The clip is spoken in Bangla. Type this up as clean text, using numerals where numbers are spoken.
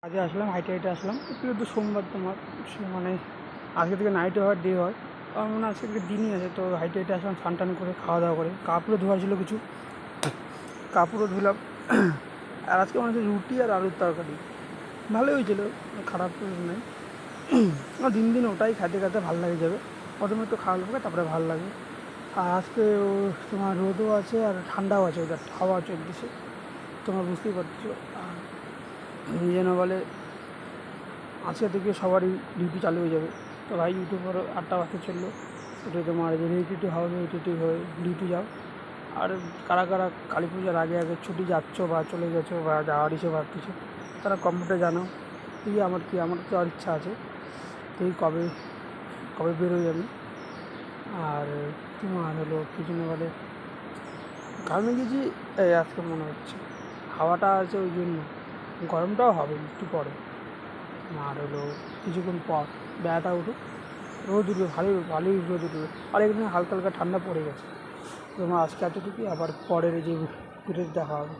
আজকে আসলাম হাইটে আসলাম একটু তো সোমবার তোমার মানে আজকে থেকে নাইটে হয় ডে হয় আমার মনে হয় আজকে থেকে দিনই আছে। তো হাইটে আসলাম স্নান টান করে খাওয়া দাওয়া করে কাপড়ও ধোয়া ছিল কিছু কাপড়ও ধুলাম। আর আজকে মনে হচ্ছে রুটি আর আলুর তরকারি ভালোই হয়েছিলো, খারাপ নেই। আমার দিন দিন ওটাই খেতে খেতে ভালো লাগে যাবে, প্রথমে একটু খাওয়া লাগবে তারপরে ভালো লাগবে। আর আজকে তোমার রোদও আছে আর ঠান্ডাও আছে, ওদের হাওয়া চলতেছে তোমার বুঝতেই পারছো। আর যেন বলে আজকে থেকে সবারই ডিউটি চালু হয়ে যাবে। তো ভাই ইউটিউবার 8টা বাজতে চললো, এটা তোমার যে রিটিটি হবে রিটিটি হয়ে ডিউটি যাও। আর কারা কারা কালী পূজার আগে আগে ছুটি যাচ্ছ বা চলে গেছো বা যাওয়ার ইচ্ছে ভাবতেছো তারা কমেন্টে জানাও। এই আমার যাওয়ার ইচ্ছা আছে, তো এই কবে কবে বেরোই আমি। আর তোমার হলো কী জন্য বলে কারণে গেছি এই আজকে মনে হচ্ছে হাওয়াটা আছে ওই জন্য, গরমটাও হবে একটু পরে। আর হলো কিছুক্ষণ পর বেড়াটা উঠুক, রোদ উঠবে, ভালোই রোদ উঠবে। আর এখানে হালকা হালকা ঠান্ডা পড়ে গেছে। তোমার আজকে এতটুকুই, আবার পরের যে ভিডিওতে দেখা হবে।